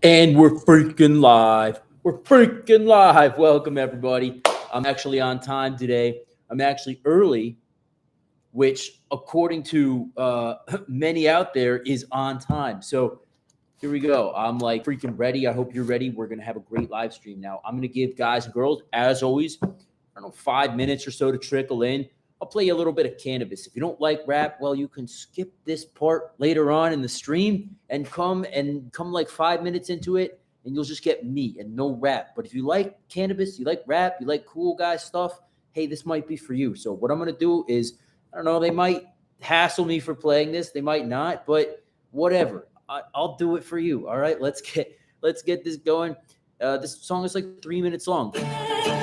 And we're freaking live. We're freaking live. Welcome, everybody. I'm actually on time today. I'm actually early, which, according to many out there, is on time. So here we go. I'm like freaking ready. I hope you're ready. We're going to have a great live stream now. I'm going to give guys and girls, as always, 5 minutes or so to trickle in. I'll play you a little bit of cannabis. If you don't like rap, well, you can skip this part later on in the stream and come like 5 minutes into it, and you'll just get me and no rap. But if you like cannabis, you like rap, you like cool guy stuff, hey, this might be for you. So what I'm going to do is, they might hassle me for playing this. They might not, but whatever. I'll do it for you. All right, let's get this going. This song is like 3 minutes long.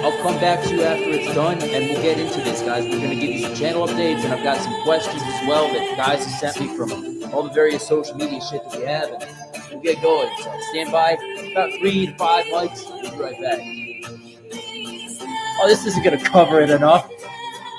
I'll come back to you after it's done, and we'll get into this, guys. We're going to give you some channel updates, and I've got some questions as well that guys have sent me from all the various social media shit that we have, and we'll get going. So stand by. About 3 to 5 mics. We'll be right back. Oh, this isn't going to cover it enough.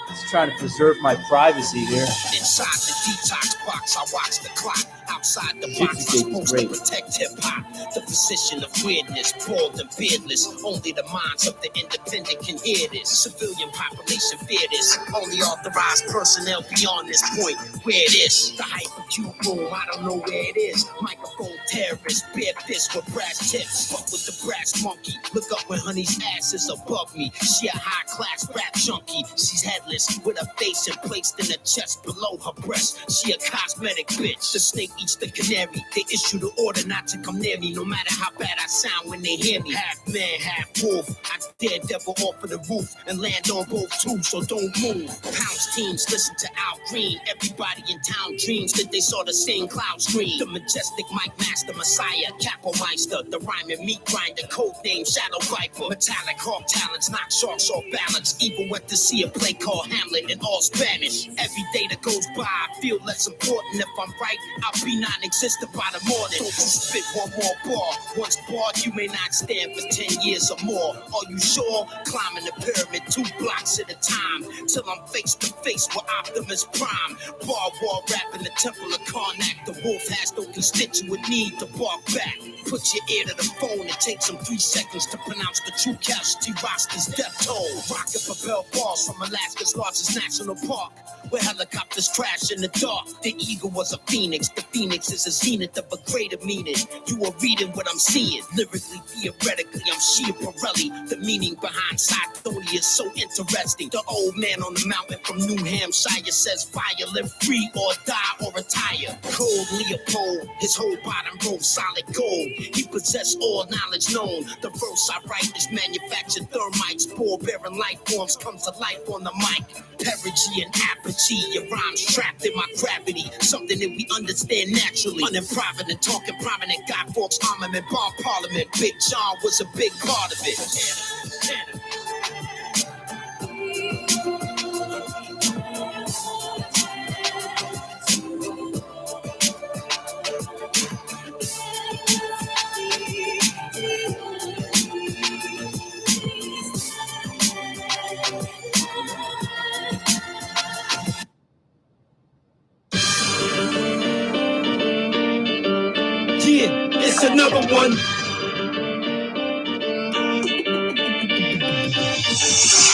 Just trying to preserve my privacy here. Inside the detox box, I watch the clock. Outside the box, I'm supposed to protect hip-hop. The position of weirdness, bald and beardless. Only the minds of the independent can hear this. Civilian population fear this. Only authorized personnel beyond this point. Where it is, the hypercube room, I don't know where it is. Microphone terrorist, bare fist with brass tips. Fuck with the brass monkey. Look up when honey's ass is above me. She a high-class rap junkie. She's headless with her face and placed in the chest below her breast. She a cosmetic bitch. The snake eats the canary. They issue the order not to come near me, no matter how bad I sound when they hear me. Half man, half wolf. I daredevil off of the roof and land on both too, so don't move. Pounce teams listen to Al Green. Everybody in town dreams that they saw the same cloud screen. The majestic Mike Master Messiah, Capo Meister, the rhyming meat grinder, code name Shadow Viper. Metallic hawk talents, knock sharks off balance. Evil went to see a play called Hamlet in all Spanish. Every day that goes by, I feel less important. If I'm right, I'll be non-existent by the morning. Don't you spit one more bar. Once barred, you may not stand for 10 years or more. Are you sure? Climbing the pyramid 2 blocks at a time, till I'm face to face with Optimus Prime. Bar war rap in the temple of Karnak. The wolf has no constituent need to bark back. Put your ear to the phone and take some 3 seconds to pronounce the true casualty roster's death toll. Rocket propelled balls from Alaska's largest national park, where helicopters crash in the dark. The eagle was a phoenix. The phoenix is a zenith of a greater meaning. You are reading what I'm seeing. Lyrically, theoretically, I'm Shia Pirelli. The meaning behind Cythonia is so interesting. The old man on the mountain from New Hampshire says fire, live free or die or retire. Cold Leopold, his whole bottom row solid gold. He possessed all knowledge known. The verse I write is manufactured thermites. Spore-bearing life forms come to life on the mic. Perigee and apogee, your rhymes trapped in my gravity. Something that we understand naturally. Unimprovident, talking prominent, God folks, armament, bomb parliament. Big John was a big part of it. It's another one.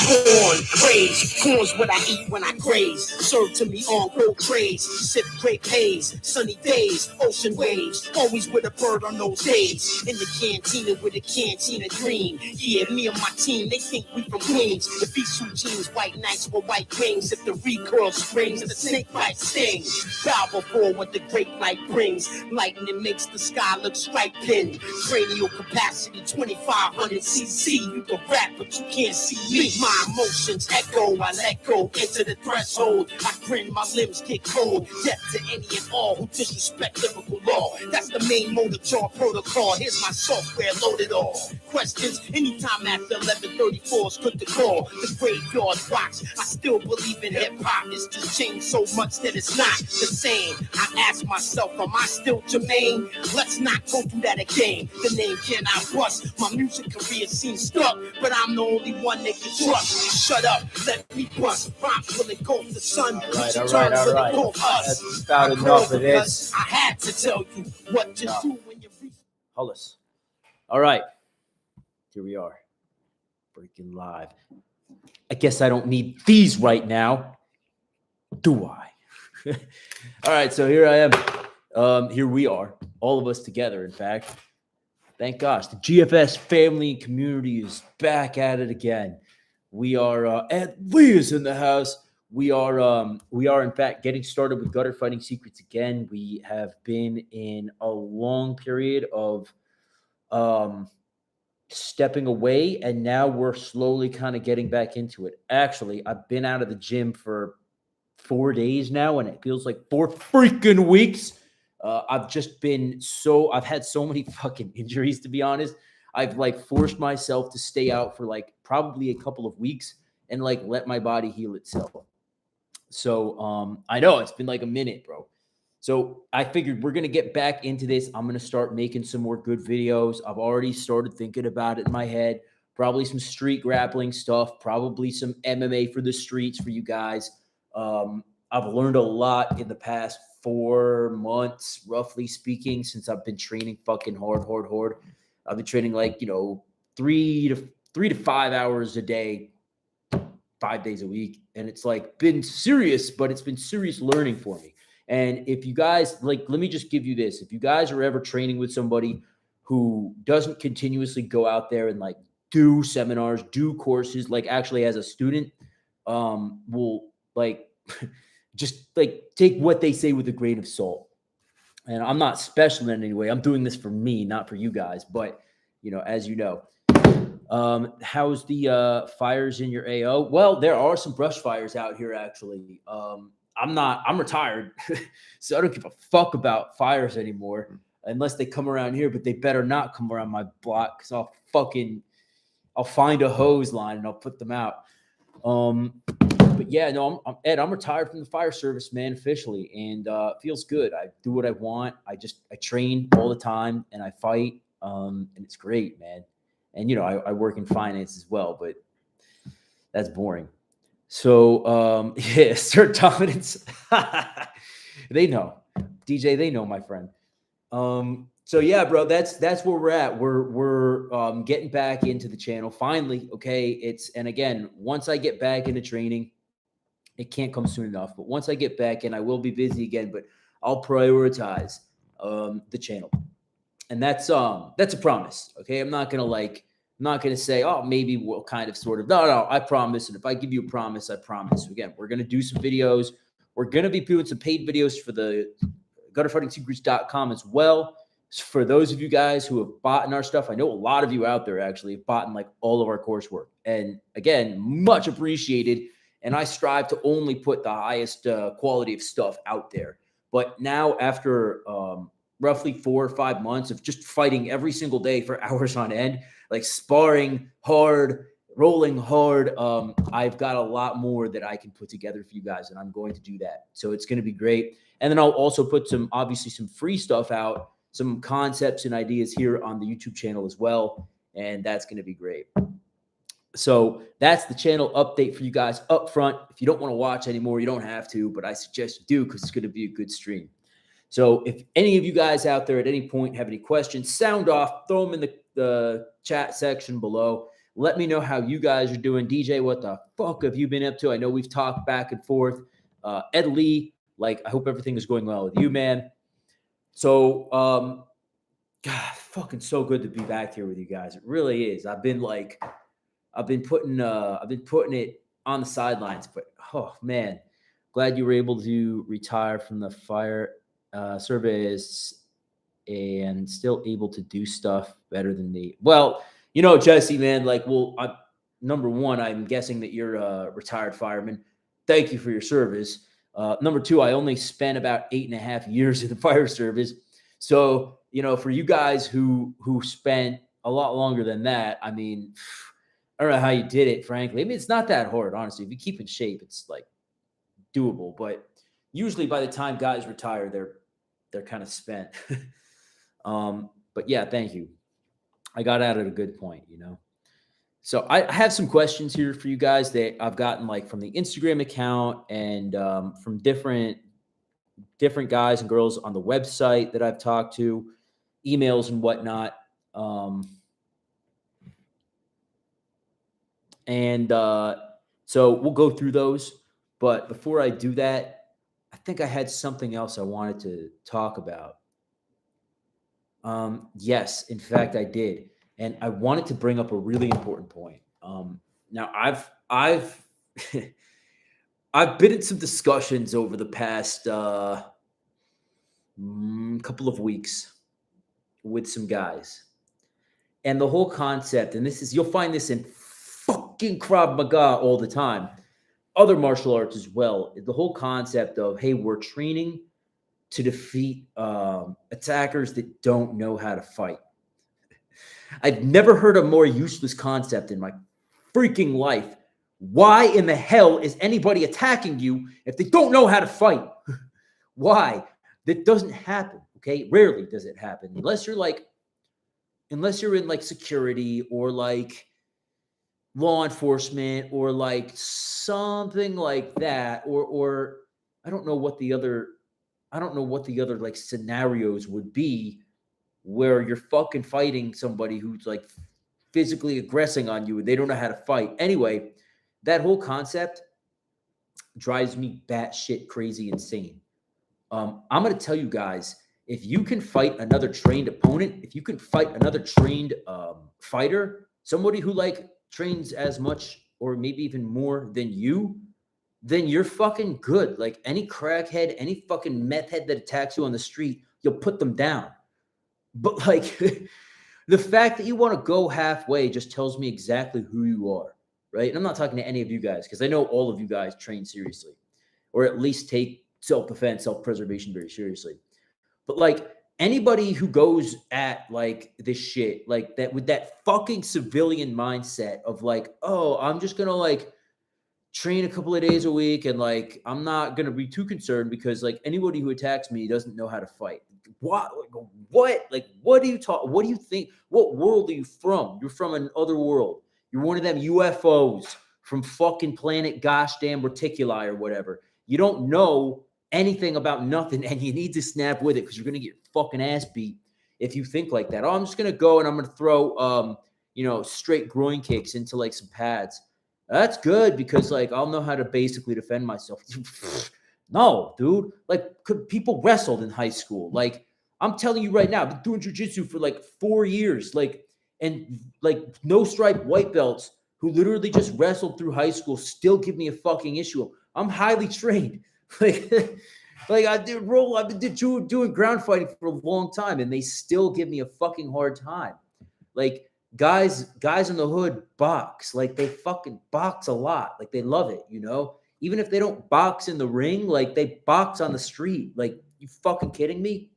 Corn, graze, corn's what I eat when I graze. Served to me on gold trays. Sip grape haze, sunny days, ocean waves. Always with a bird on those days. In the cantina with a cantina green. Yeah, me and my team, they think we from Queens. If these 2 jeans, white nights with white rings. If the recoil springs and the snake bite stings. Bow before what the great light brings. Lightning makes the sky look striped thin. Cranial capacity 2500 cc. You can rap but you can't see me. My emotions echo, I let go into the threshold. I grin, my limbs get cold. Death to any and all who disrespect lyrical law. That's the main motor jaw protocol. Here's my software loaded all. Questions anytime after 11:34 is good to call. The graveyard watch. I still believe in hip hop. It's just changed so much that it's not the same. I ask myself, am I still Jermaine? Let's not go through that again. The name cannot bust. My music career seems stuck, but I'm the only one that can trust. Shut up, let me bust. Rhymes will engulf the sun. All right. That's about enough of this. I had to tell you what to do when you reach. Hollis. All right. Here we are. Freaking live. I guess I don't need these right now. Do I? All right. So here I am. Here we are. All of us together, in fact. Thank gosh. The GFS family and community is back at it again. We are Ed Lee is in the house. We are in fact getting started with Gutter Fighting Secrets again. We have been in a long period of stepping away, and now we're slowly kind of getting back into it. Actually, I've been out of the gym for 4 days now, and it feels like 4 freaking weeks. I've had so many fucking injuries, to be honest. I've like forced myself to stay out for like probably a couple of weeks and like let my body heal itself. So I know it's been like a minute, bro. So I figured we're gonna get back into this. I'm gonna start making some more good videos. I've already started thinking about it in my head. Probably some street grappling stuff, probably some MMA for the streets for you guys. I've learned a lot in the past 4 months, roughly speaking, since I've been training fucking hard. I've been training like, 3 to 5 hours a day, 5 days a week. And it's like been serious, but it's been serious learning for me. And if you guys let me just give you this. If you guys are ever training with somebody who doesn't continuously go out there and like do seminars, do courses, like actually as a student, will like just like take what they say with a grain of salt. And I'm not special in any way. I'm doing this for me, not for you guys. But as you know, how's the fires in your AO? Well, there are some brush fires out here actually. I'm retired, so I don't give a fuck about fires anymore unless they come around here. But they better not come around my block because I'll find a hose line and I'll put them out. But yeah, no, I'm Ed. I'm retired from the fire service, man, officially, and it feels good. I do what I want. I train all the time and I fight, and it's great, man. And I work in finance as well, but that's boring. So yeah, Sir Dominance. They know. DJ, they know, my friend. So yeah, bro, that's where we're at. We're getting back into the channel finally. Okay. And again, once I get back into training, it can't come soon enough. But once I get back in, I will be busy again, but I'll prioritize the channel. And that's a promise. Okay. I'm not gonna say, oh, maybe we'll kind of sort of. No, I promise. And if I give you a promise, I promise. Again, we're gonna do some videos. We're gonna be doing some paid videos for the gutterfightingsecrets.com as well. For those of you guys who have bought in our stuff, I know a lot of you out there actually have bought in like all of our coursework. And again, much appreciated. And I strive to only put the highest quality of stuff out there. But now after roughly 4 or 5 months of just fighting every single day for hours on end, like sparring hard, rolling hard, I've got a lot more that I can put together for you guys, and I'm going to do that. So it's going to be great. And then I'll also put some free stuff out, some concepts and ideas here on the YouTube channel as well, and that's going to be great. So that's the channel update for you guys up front. If you don't want to watch anymore, you don't have to, but I suggest you do because it's going to be a good stream. So if any of you guys out there at any point have any questions, sound off, throw them in the chat section below. Let me know how you guys are doing. DJ, what the fuck have you been up to? I know we've talked back and forth. Ed Lee, I hope everything is going well with you, man. So, God, fucking so good to be back here with you guys. It really is. I've been putting it on the sidelines, but oh man, glad you were able to retire from the fire service and still able to do stuff better than me. Well, Jesse, man, number one, I'm guessing that you're a retired fireman. Thank you for your service. Number two, I only spent about 8.5 years in the fire service. So, for you guys who spent a lot longer than that, I mean, I don't know how you did it, frankly. I mean, it's not that hard, honestly. If you keep in shape, it's like doable. But usually by the time guys retire, they're kind of spent. But yeah, thank you. I got out at a good point, So I have some questions here for you guys that I've gotten from the Instagram account and from different guys and girls on the website that I've talked to, emails and whatnot. And so we'll go through those. But before I do that, I think I had something else I wanted to talk about. Yes, in fact, I did, and I wanted to bring up a really important point. Now, I've I've been in some discussions over the past couple of weeks with some guys, and the whole concept, and this is you'll find this in fucking Krav Maga all the time, other martial arts as well. The whole concept of, hey, we're training to defeat attackers that don't know how to fight. I've never heard a more useless concept in my freaking life. Why in the hell is anybody attacking you if they don't know how to fight? Why? That doesn't happen, okay? Rarely does it happen unless you're in like security or like law enforcement or like something like that, or I don't know what the other like scenarios would be where you're fucking fighting somebody who's like physically aggressing on you and they don't know how to fight. Anyway, that whole concept drives me batshit crazy insane. I'm going to tell you guys, if you can fight another trained opponent, if you can fight another trained fighter, somebody who like trains as much or maybe even more than you, then you're fucking good. Like any crackhead, any fucking meth head that attacks you on the street, you'll put them down. But like the fact that you want to go halfway just tells me exactly who you are, right? And I'm not talking to any of you guys because I know all of you guys train seriously or at least take self-defense, self-preservation very seriously. But like anybody who goes at like this shit, like that with that fucking civilian mindset of like, oh, I'm just going to like train a couple of days a week and like I'm not going to be too concerned because like anybody who attacks me doesn't know how to fight. What what do you talk, what do you think, what world are you from? You're from another world. You're one of them UFOs from fucking planet gosh damn reticuli or whatever. You don't know anything about nothing and you need to snap with it because you're going to get your fucking ass beat if you think like that. Oh, I'm just going to go and I'm going to throw straight groin kicks into like some pads. That's good because like I'll know how to basically defend myself. No, dude. Like people wrestled in high school. Like I'm telling you right now, I've been doing jiu-jitsu for like 4 years. And no stripe white belts who literally just wrestled through high school still give me a fucking issue. I'm highly trained. I've been doing ground fighting for a long time, and they still give me a fucking hard time. Like guys in the hood box, like they fucking box a lot, like they love it, even if they don't box in the ring, like they box on the street. Like, you fucking kidding me?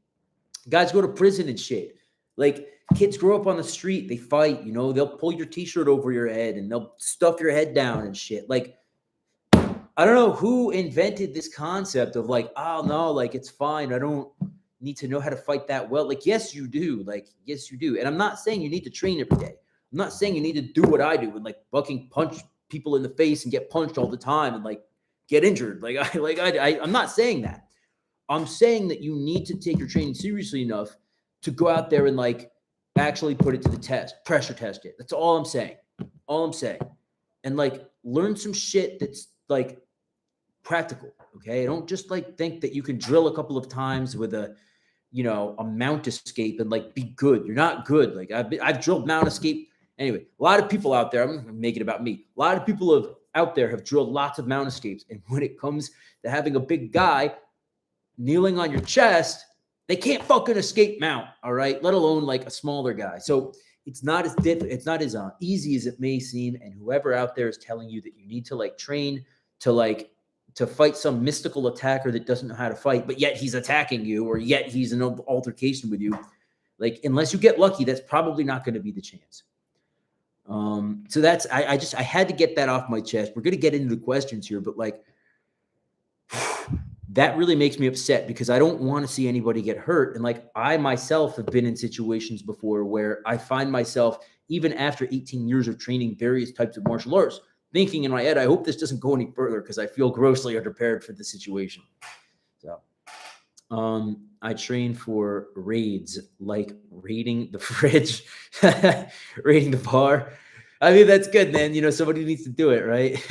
Guys go to prison and shit. Like kids grow up on the street, they fight, they'll pull your t-shirt over your head and they'll stuff your head down and shit. Like I don't know who invented this concept of like, oh no, like it's fine, I don't need to know how to fight that well. Like, yes, you do. Like, yes, you do. And I'm not saying you need to train every day. I'm not saying you need to do what I do and like fucking punch people in the face and get punched all the time and like get injured. I'm not saying that. I'm saying that you need to take your training seriously enough to go out there and like actually put it to the test, pressure test it. That's all I'm saying. All I'm saying. And like learn some shit that's like practical. Okay. Don't just like think that you can drill a couple of times with a mount escape and like be good. You're not good. Like I've drilled mount escape. Anyway, a lot of people out there, I'm going to make it about me. A lot of people out there have drilled lots of mount escapes. And when it comes to having a big guy kneeling on your chest, they can't fucking escape mount. All right. Let alone like a smaller guy. So it's not as easy as it may seem. And whoever out there is telling you that you need to like train to fight some mystical attacker that doesn't know how to fight, but yet he's attacking you, or yet he's in an altercation with you. Like, unless you get lucky, that's probably not going to be the chance. So that's, I had to get that off my chest. We're going to get into the questions here, but like, that really makes me upset because I don't want to see anybody get hurt. And like, I myself have been in situations before where I find myself, even after 18 years of training various types of martial arts, thinking in my head, I hope this doesn't go any further because I feel grossly underprepared for the situation. So I train for raids, like raiding the fridge, raiding the bar. I mean, that's good, man. You know, somebody needs to do it, right?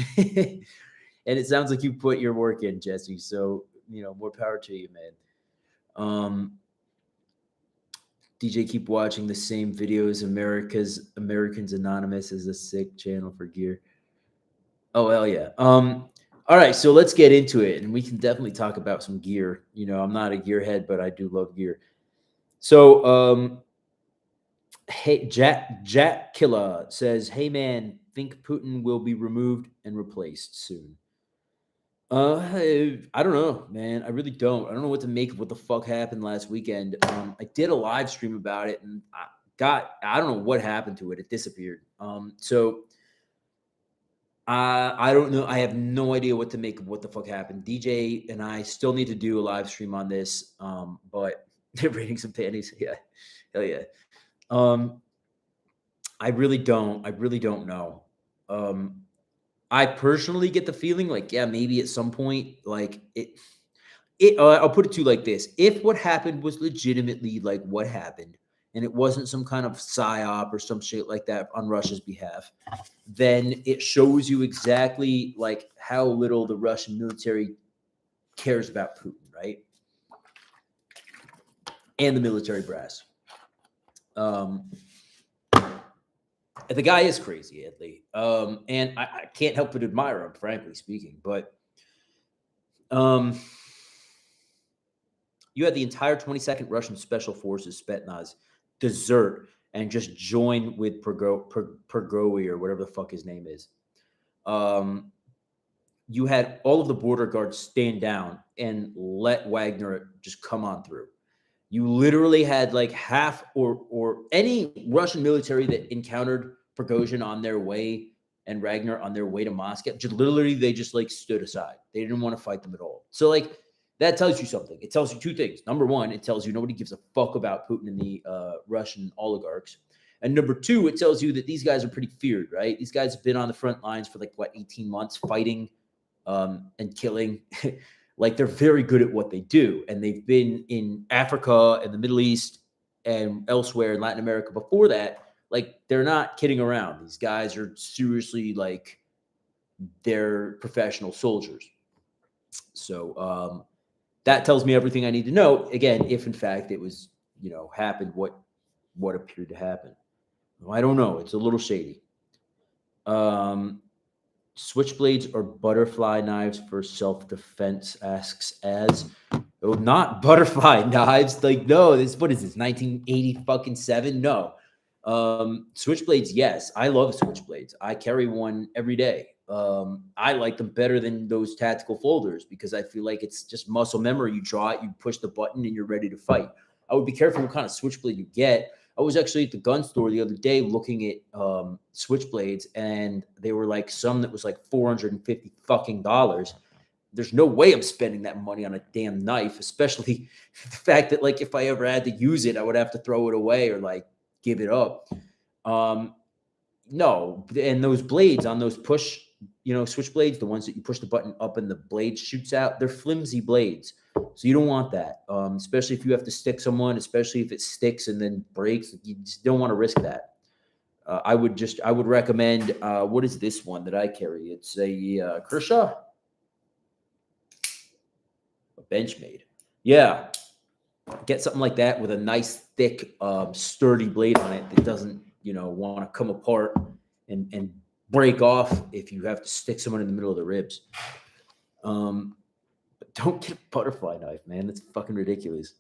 And it sounds like you put your work in, Jesse. So, you know, more power to you, man. DJ, keep watching the same videos. Americans Anonymous is a sick channel for gear. Oh, hell yeah. All right, so let's get into it, and we can definitely talk about some gear. You know, I'm not a gearhead, but I do love gear. So, hey, Jack Killa says, "Hey man, think Putin will be removed and replaced soon." I don't know, man. I really don't. I don't know what to make of what the fuck happened last weekend. I did a live stream about it, and I don't know what happened to it. It disappeared. So I don't know. I have no idea what to make of what the fuck happened. DJ and I still need to do a live stream on this. But they're rating some panties. Yeah, hell yeah. I really don't. I really don't know. I personally get the feeling like, yeah, maybe at some point, like I'll put it to you like this: if what happened was legitimately like what happened, and it wasn't some kind of psyop or some shit like that on Russia's behalf, then it shows you exactly like how little the Russian military cares about Putin, right? And the military brass. The guy is crazy, Italy. And I can't help but admire him, frankly speaking. But you had the entire 22nd Russian Special Forces Spetsnaz desert and just join with Pergowi or whatever the fuck his name is. You had all of the border guards stand down and let Wagner just come on through. You literally had like half or any Russian military that encountered Prigozhin on their way and Ragnar on their way to Moscow, just literally they just like stood aside. They didn't want to fight them at all. So like that tells you something. It tells you two things. Number one, it tells you nobody gives a fuck about Putin and the Russian oligarchs. And number two, it tells you that these guys are pretty feared, right? These guys have been on the front lines for like, 18 months fighting and killing. Like they're very good at what they do. And they've been in Africa and the Middle East and elsewhere in Latin America before that. Like they're not kidding around. These guys are seriously like they're professional soldiers. So that tells me everything I need to know. Again, if in fact it was, happened what appeared to happen. Well, I don't know. It's a little shady. Switchblades or butterfly knives for self-defense, asks as. Oh, not butterfly knives. Like, no, what is this, 1980 fucking 7? No. Switchblades, yes. I love switchblades. I carry one every day. I like them better than those tactical folders because I feel like it's just muscle memory. You draw it, you push the button, and you're ready to fight. I would be careful what kind of switchblade you get. I was actually at the gun store the other day looking at switchblades, and they were like some that was like $450 fucking dollars. There's no way I'm spending that money on a damn knife, especially the fact that like if I ever had to use it, I would have to throw it away or like give it up. No, and those blades on those push, switchblades, the ones that you push the button up and the blade shoots out, they're flimsy blades. So you don't want that, especially if you have to stick someone, especially if it sticks and then breaks. You just don't want to risk that. I would recommend, what is this one that I carry? It's a Kershaw, a Benchmade. Yeah. Get something like that with a nice, thick, sturdy blade on it that doesn't, want to come apart and break off if you have to stick someone in the middle of the ribs. But don't get a butterfly knife, man. That's fucking ridiculous.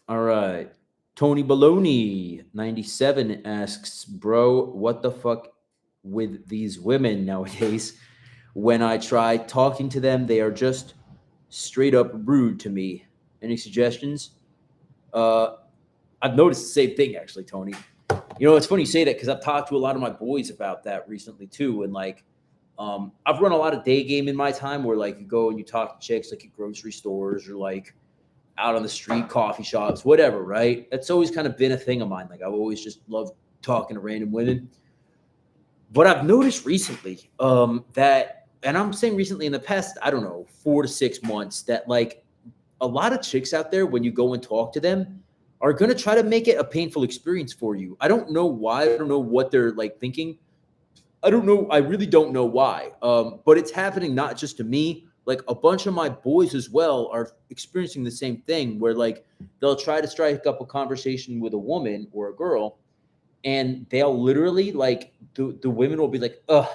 All right. Tony Baloney 97 asks, bro, what the fuck with these women nowadays? When I try talking to them, they are just straight up rude to me. Any suggestions? I've noticed the same thing, actually, Tony. It's funny you say that because I've talked to a lot of my boys about that recently too. And like, I've run a lot of day game in my time where like you go and you talk to chicks like at grocery stores or like out on the street, coffee shops, whatever, right? That's always kind of been a thing of mine. Like I've always just loved talking to random women. But I've noticed recently that, and I'm saying recently in the past, I don't know, 4 to 6 months, that like a lot of chicks out there, when you go and talk to them, are going to try to make it a painful experience for you. I don't know why. I don't know what they're like thinking. I don't know. I really don't know why. But it's happening not just to me. Like a bunch of my boys as well are experiencing the same thing where like they'll try to strike up a conversation with a woman or a girl, and they'll literally like the women will be like, ugh,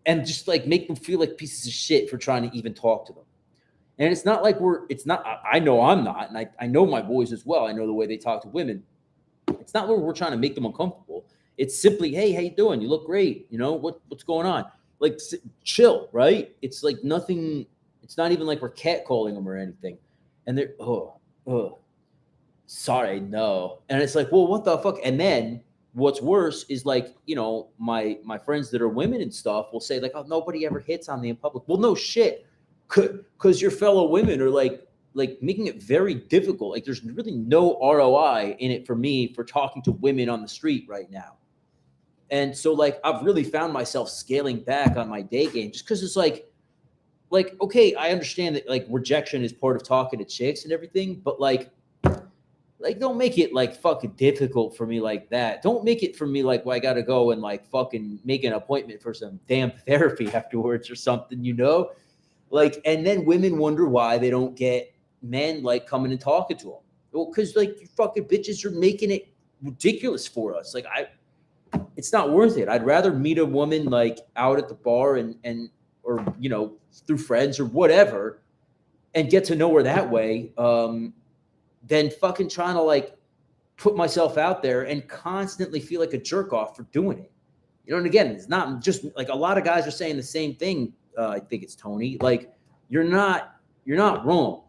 and just like make them feel like pieces of shit for trying to even talk to them. And it's not like I know I'm not, and I know my boys as well. I know the way they talk to women. It's not where we're trying to make them uncomfortable. It's simply, hey, how you doing? You look great. You know, what's going on? Like, chill, right? It's like nothing. It's not even like we're catcalling them or anything. And they're, sorry, no. And it's like, well, what the fuck? And then what's worse is like, my friends that are women and stuff will say like, oh, nobody ever hits on me in public. Well, no shit. Because your fellow women are like making it very difficult. Like there's really no ROI in it for me for talking to women on the street right now. And so like I've really found myself scaling back on my day game just because it's like, okay, I understand that like rejection is part of talking to chicks and everything, but like don't make it like fucking difficult for me like that. Don't make it for me like, well, I gotta go and like fucking make an appointment for some damn therapy afterwards or something, Like, and then women wonder why they don't get men like coming and talking to them. Well, because like you fucking bitches are making it ridiculous for us. Like it's not worth it. I'd rather meet a woman like out at the bar and or through friends or whatever, and get to know her that way, than fucking trying to like put myself out there and constantly feel like a jerk off for doing it. And again, it's not just like a lot of guys are saying the same thing. I think it's Tony. Like you're not wrong.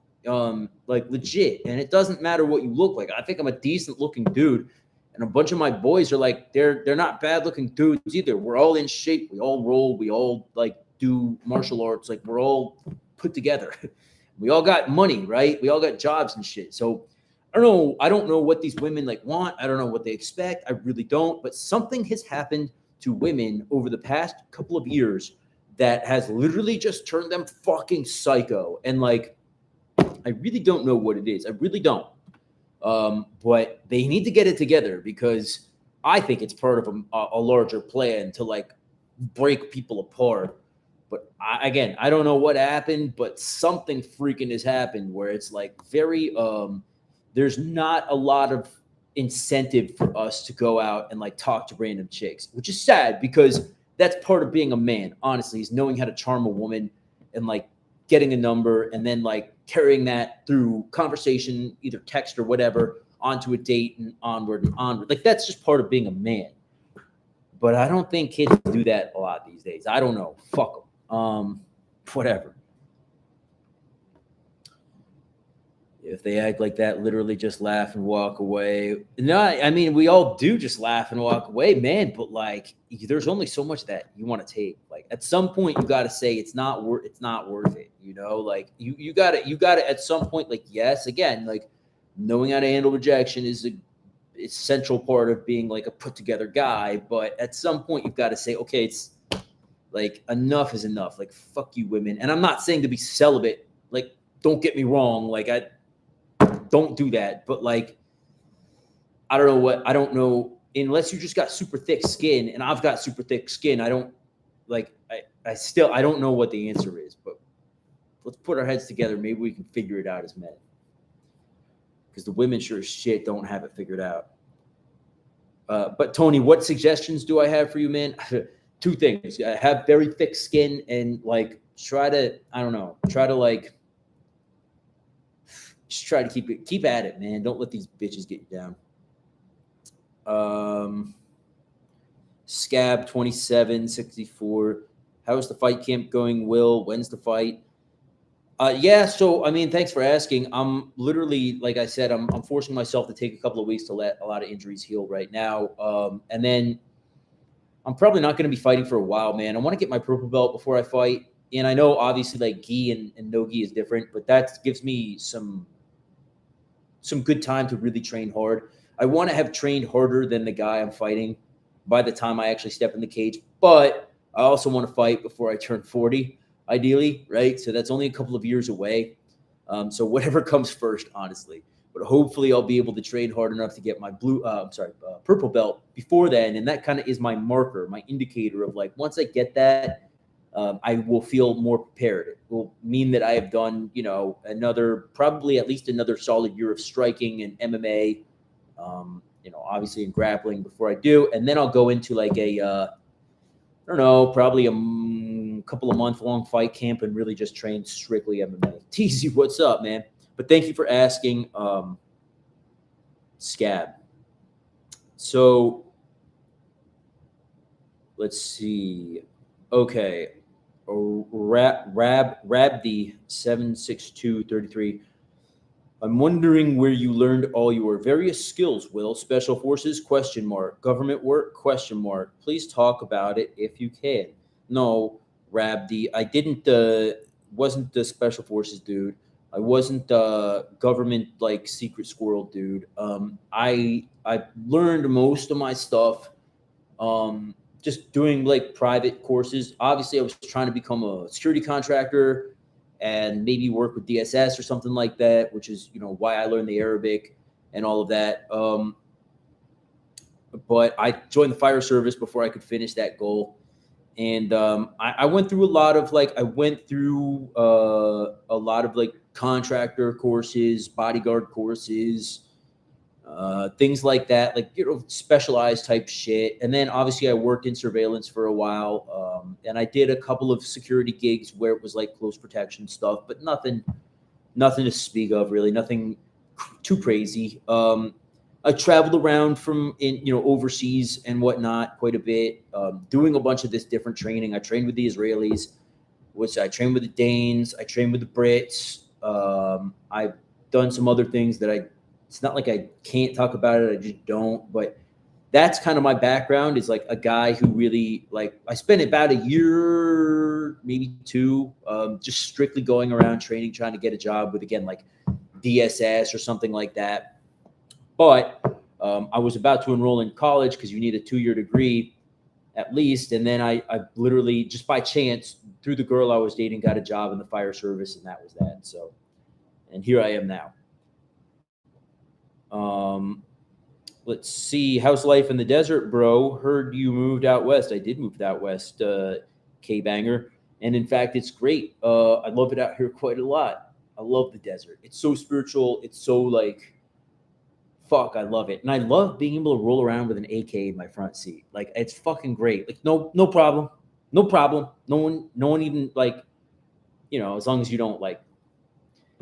Like legit. And it doesn't matter what you look like. I think I'm a decent looking dude. And a bunch of my boys are like, they're not bad looking dudes either. We're all in shape. We all roll. We all like do martial arts. Like we're all put together. We all got money, right? We all got jobs and shit. So I don't know. I don't know what these women like want. I don't know what they expect. I really don't. But something has happened to women over the past couple of years that has literally just turned them fucking psycho. And like, I really don't know what it is. I really don't. But they need to get it together because I think it's part of a larger plan to like break people apart. But I don't know what happened, but something freaking has happened where it's like very, there's not a lot of incentive for us to go out and like talk to random chicks, which is sad because that's part of being a man, honestly, is knowing how to charm a woman and like getting a number and then like carrying that through conversation, either text or whatever, onto a date and onward and onward. Like that's just part of being a man. But I don't think kids do that a lot these days. I don't know. Fuck them. Whatever. If they act like that, literally just laugh and walk away. No, I mean, we all do just laugh and walk away, man. But like, there's only so much that you want to take. Like at some point, you got to say it's not worth it. Like you got to at some point, like, yes, again, like knowing how to handle rejection is a essential part of being like a put together guy. But at some point, you've got to say, okay, it's like enough is enough. Like fuck you, women. And I'm not saying to be celibate. Like, don't get me wrong. Like I don't do that. But like, I don't know. Unless you just got super thick skin, and I've got super thick skin, I don't like. I don't know what the answer is. But let's put our heads together. Maybe we can figure it out as men. Because the women sure as shit don't have it figured out. But Tony, what suggestions do I have for you, man? 2 things. Have very thick skin and like try to like just try to keep at it, man. Don't let these bitches get you down. Scab 2764. How is the fight camp going, Will? When's the fight? Yeah, so I mean, thanks for asking. I'm literally, like I said, I'm forcing myself to take a couple of weeks to let a lot of injuries heal right now. And then I'm probably not going to be fighting for a while, man. I want to get my purple belt before I fight. And I know obviously like gi and no gi is different, but that gives me some good time to really train hard. I want to have trained harder than the guy I'm fighting by the time I actually step in the cage. But I also want to fight before I turn 40, ideally, right? So that's only a couple of years away. So whatever comes first, honestly. but hopefully I'll be able to train hard enough to get my purple belt before then. And that kind of is my marker, my indicator of like, once I get that, I will feel more prepared. It will mean that I have done, probably at least another solid year of striking and MMA, obviously in grappling before I do. And then I'll go into like probably a couple of month-long fight camp and really just train strictly MMA. TZ, what's up, man? But thank you for asking, Scab. So let's see. Okay. Rabdi76233. I'm wondering where you learned all your various skills, Will. Special forces, ? Government work, ? Please talk about it if you can. No, Rabdi, I wasn't the special forces dude. I wasn't the government like secret squirrel dude. I learned most of my stuff just doing like private courses. Obviously, I was trying to become a security contractor and maybe work with DSS or something like that, which is, why I learned the Arabic and all of that. But I joined the fire service before I could finish that goal. And I went through a lot of contractor courses, bodyguard courses, things like that, like, specialized type shit. And then obviously I worked in surveillance for a while. And I did a couple of security gigs where it was like close protection stuff, but nothing to speak of, really, nothing too crazy. I traveled around overseas and whatnot quite a bit, doing a bunch of this different training. I trained with the Israelis, I trained with the Danes, I trained with the Brits. I've done some other things that it's not like I can't talk about it, I just don't. But that's kind of my background, is like a guy who really, like, I spent about a year, maybe two, just strictly going around training, trying to get a job with, again, like DSS or something like that. But I was about to enroll in college because you need a 2-year degree at least. And then I literally, just by chance, through the girl I was dating, got a job in the fire service, and that was that. So, and here I am now. Let's see. How's life in the desert, bro? Heard you moved out west. I did move out west, K-Banger. And in fact, it's great. I love it out here quite a lot. I love the desert. It's so spiritual. It's so like, fuck, I love it. And I love being able to roll around with an AK in my front seat. Like, it's fucking great. Like, no problem. No problem. No one even, like, as long as you don't, like,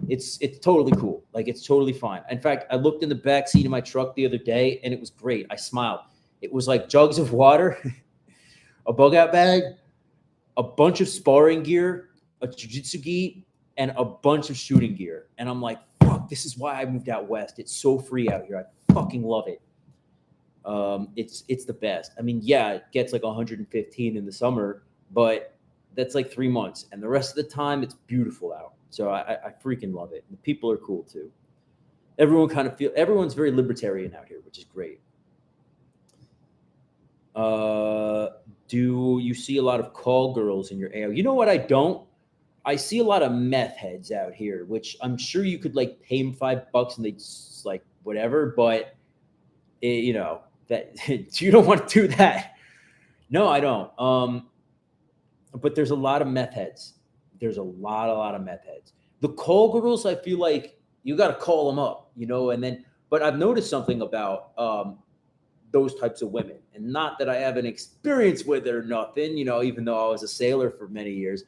it's totally cool. Like, it's totally fine. In fact, I looked in the back seat of my truck the other day and it was great. I smiled. It was like jugs of water, a bug out bag, a bunch of sparring gear, a jiu-jitsu gi, and a bunch of shooting gear. And I'm like, fuck, this is why I moved out west. It's so free out here. I fucking love it. It's the best. I mean, yeah, it gets like 115 in the summer, but that's like 3 months. And the rest of the time, it's beautiful out. So I freaking love it. The people are cool too. Everyone's very libertarian out here, which is great. Do you see a lot of call girls in your area? You know what? I don't. I see a lot of meth heads out here, which I'm sure you could like pay them $5 and they just like whatever, but that you don't want to do that. No, I don't. But there's a lot of meth heads. There's a lot of meth heads. The call girls, I feel like you got to call them up, but I've noticed something about those types of women, and not that I have an experience with it or nothing, even though I was a sailor for many years.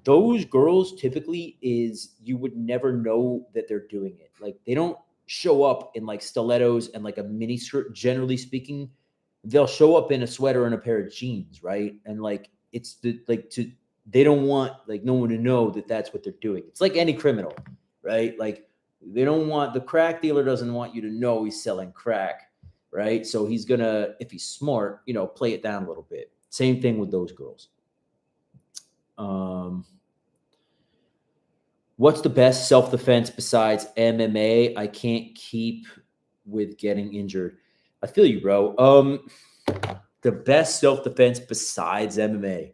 Those girls typically you would never know that they're doing it. Like, they don't show up in like stilettos and like a mini skirt. Generally speaking, they'll show up in a sweater and a pair of jeans, right? And like, they don't want like no one to know that that's what they're doing. It's like any criminal, right? Like, the crack dealer doesn't want you to know he's selling crack, right? So he's gonna, if he's smart, play it down a little bit. Same thing with those girls. What's the best self-defense besides MMA? I can't keep with getting injured. I feel you, bro. The best self-defense besides MMA,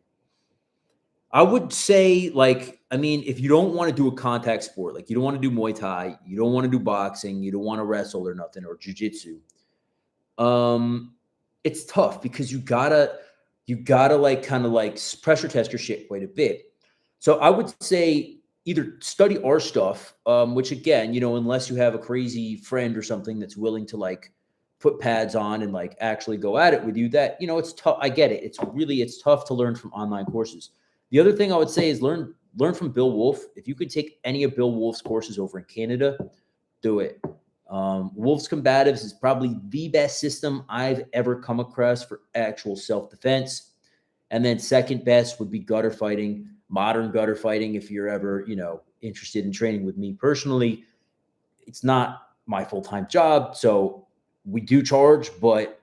I would say, like, I mean, if you don't want to do a contact sport, like you don't want to do Muay Thai, you don't want to do boxing, you don't want to wrestle or nothing, or jujitsu, it's tough because you gotta like kind of like pressure test your shit quite a bit. So I would say either study our stuff, which again, unless you have a crazy friend or something that's willing to like put pads on and like actually go at it with you, that it's tough. I get it. It's tough to learn from online courses. The other thing I would say is learn from Bill Wolf. If you could take any of Bill Wolf's courses over in Canada, do it. Wolf's Combatives is probably the best system I've ever come across for actual self-defense. And then second best would be gutter fighting, modern gutter fighting. If you're ever, interested in training with me personally, it's not my full-time job. So we do charge, but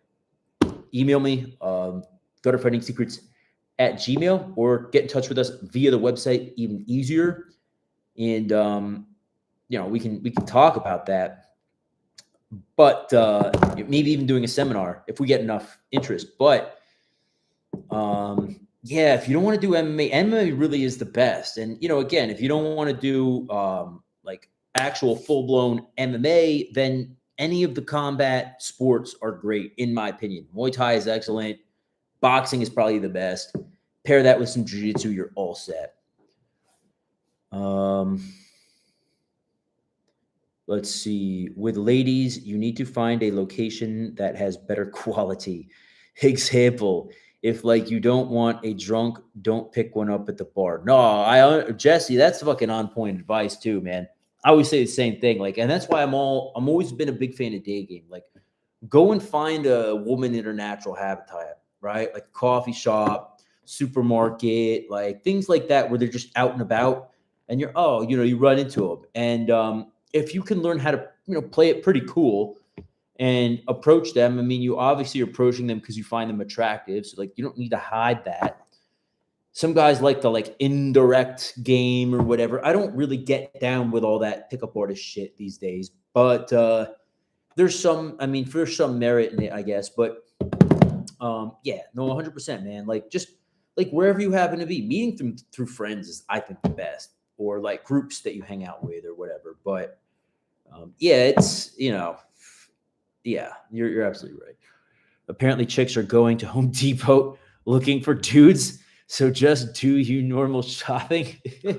email me, gutterfightingsecrets@gmail, or get in touch with us via the website, even easier. And, we can talk about that. But maybe even doing a seminar if we get enough interest. But yeah, if you don't want to do MMA really is the best. And again, if you don't want to do like actual full-blown MMA, then any of the combat sports are great, in my opinion. Muay Thai is excellent. Boxing is probably the best. Pair that with some jiu-jitsu, you're all set. Let's see. With ladies, you need to find a location that has better quality. Example, if like you don't want a drunk, don't pick one up at the bar. No, Jesse, that's fucking on point advice too, man. I always say the same thing. Like, and that's why I'm always been a big fan of day game. Like, go and find a woman in her natural habitat, right? Like a coffee shop, supermarket, like things like that, where they're just out and about, and you run into them. And if you can learn how to, play it pretty cool and approach them, I mean, you obviously are approaching them because you find them attractive. So like, you don't need to hide that. Some guys like the like indirect game or whatever. I don't really get down with all that pickup artist shit these days, but there's some merit in it, I guess. But yeah, no, 100%, man. Like, just like wherever you happen to be, meeting through friends is, I think, the best, or like groups that you hang out with or whatever. But yeah, it's, yeah, you're absolutely right. Apparently chicks are going to Home Depot looking for dudes. So just do you normal shopping. I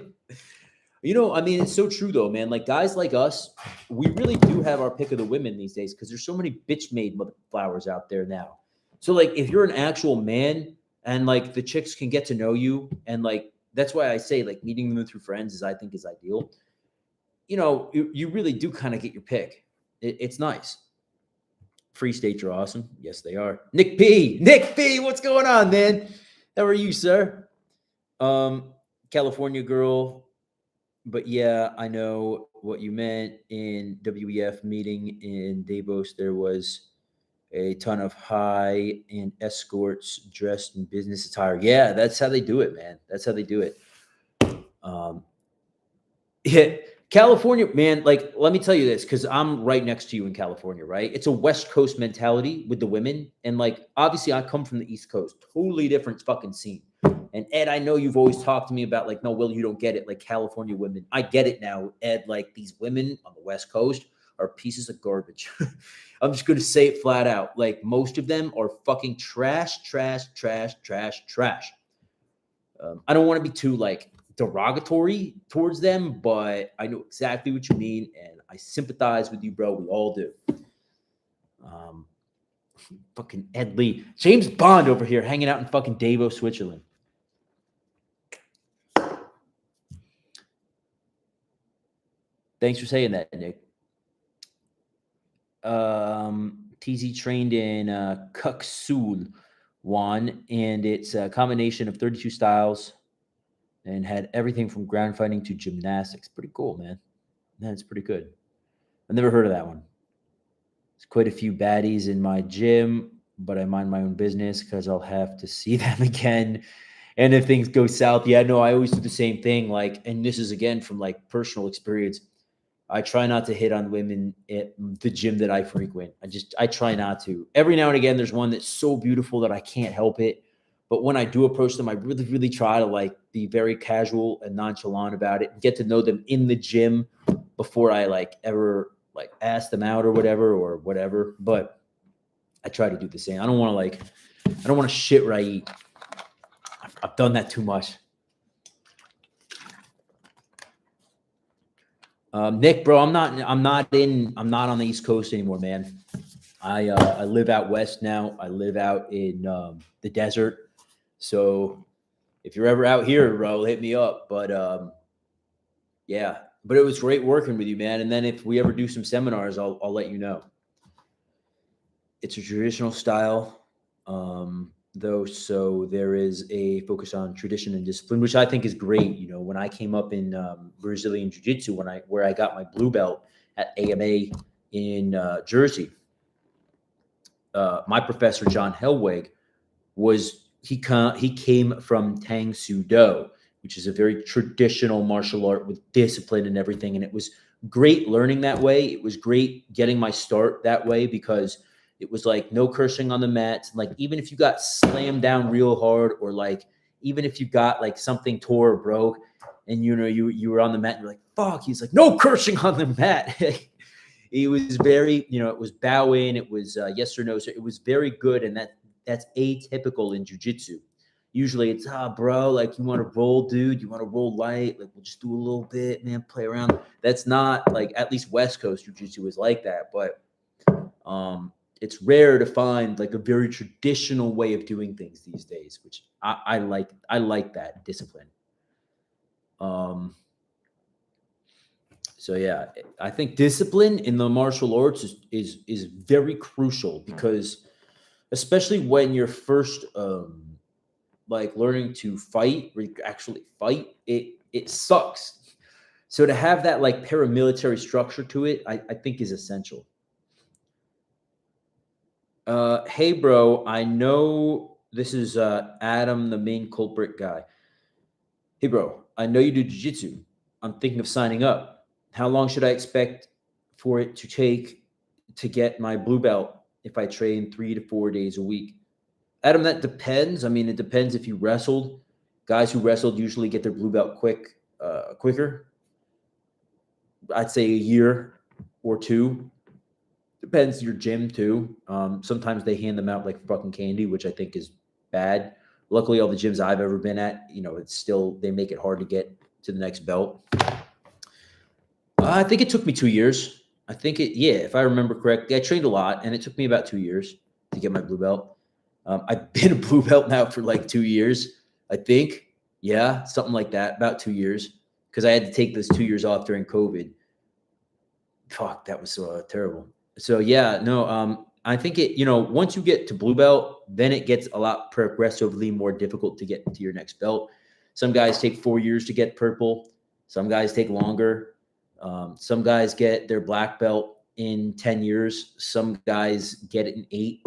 mean, it's so true though, man. Like guys like us, we really do have our pick of the women these days because there's so many bitch-made flowers out there now. So like, if you're an actual man and like the chicks can get to know you, and like that's why I say like meeting them through friends I think is ideal. You really do kind of get your pick. It's nice. Free states are awesome. Yes, they are. Nick P, what's going on, man? How are you, sir? California girl. But yeah, I know what you meant. In WEF meeting in Davos, there was a ton of high-end escorts dressed in business attire. Yeah, that's how they do it, man. That's how they do it. Yeah, California, man, like, let me tell you this, because I'm right next to you in California, right? It's a West Coast mentality with the women. And like, obviously I come from the East Coast, totally different fucking scene. And Ed, I know you've always talked to me about like, no, Will, you don't get it. Like California women, I get it now, Ed. Like these women on the West Coast are pieces of garbage. I'm just going to say it flat out. Like most of them are fucking trash. I don't want to be too like derogatory towards them, but I know exactly what you mean, and I sympathize with you, bro. We all do. Fucking Ed Lee, James Bond over here hanging out in fucking Davos, Switzerland. Thanks for saying that, Nick. TZ trained in Kuksul one, and it's a combination of 32 styles and had everything from ground fighting to gymnastics. Pretty cool, man. That's pretty good. I've never heard of that one. There's quite a few baddies in my gym, but I mind my own business because I'll have to see them again. And if things go south, yeah, no, I always do the same thing. Like, and this is again from like personal experience. I try not to hit on women at the gym that I frequent. I try not to. Every now and again, there's one that's so beautiful that I can't help it. But when I do approach them, I really, really try to like be very casual and nonchalant about it and get to know them in the gym before I like ever like ask them out or whatever. But I try to do the same. I don't want to shit where I eat. I've done that too much. Nick, bro, I'm not on the East Coast anymore, man. I live out west now. I live out in the desert. So if you're ever out here, bro, hit me up. But yeah, but it was great working with you, man. And then if we ever do some seminars, I'll let you know. It's a traditional style, though, so there is a focus on tradition and discipline, which I think is great. You know, when I came up in Brazilian Jiu-Jitsu, where I got my blue belt at AMA in Jersey, my professor John Helwig he came from Tang Soo Do, which is a very traditional martial art with discipline and everything, and it was great learning that way. It was great getting my start that way because it was like no cursing on the mat. Like even if you got slammed down real hard, or like even if you got like something tore or broke, and you know you were on the mat, and you're like fuck. He's like no cursing on the mat. He was very, it was bow in, it was yes or no. So it was very good, and that's atypical in jiu-jitsu. Usually it's bro, like you want to roll, dude. You want to roll light, like we'll just do a little bit, man. Play around. That's not like at least West Coast jiu-jitsu is like that, but it's rare to find like a very traditional way of doing things these days, which I like. I like that discipline. So yeah, I think discipline in the martial arts is very crucial because especially when you're first like learning to fight, or actually fight, it sucks. So to have that like paramilitary structure to it, I think is essential. Hey, bro, I know this is Adam, the main culprit guy. Hey, bro, I know you do jiu-jitsu. I'm thinking of signing up. How long should I expect for it to take to get my blue belt if I train 3 to 4 days a week? Adam, that depends. I mean, it depends if you wrestled. Guys who wrestled usually get their blue belt quicker. I'd say a year or two. Depends your gym too. Sometimes they hand them out like fucking candy, which I think is bad. Luckily, all the gyms I've ever been at, it's still, they make it hard to get to the next belt. I think it took me 2 years. If I remember correctly, I trained a lot and it took me about 2 years to get my blue belt. I've been a blue belt now for like 2 years, I think. Yeah, something like that, about 2 years, because I had to take those 2 years off during COVID. Fuck, that was so terrible. So yeah, no, I think once you get to blue belt, then it gets a lot progressively more difficult to get to your next belt. Some guys take 4 years to get purple. Some guys take longer. Some guys get their black belt in 10 years. Some guys get it in 8.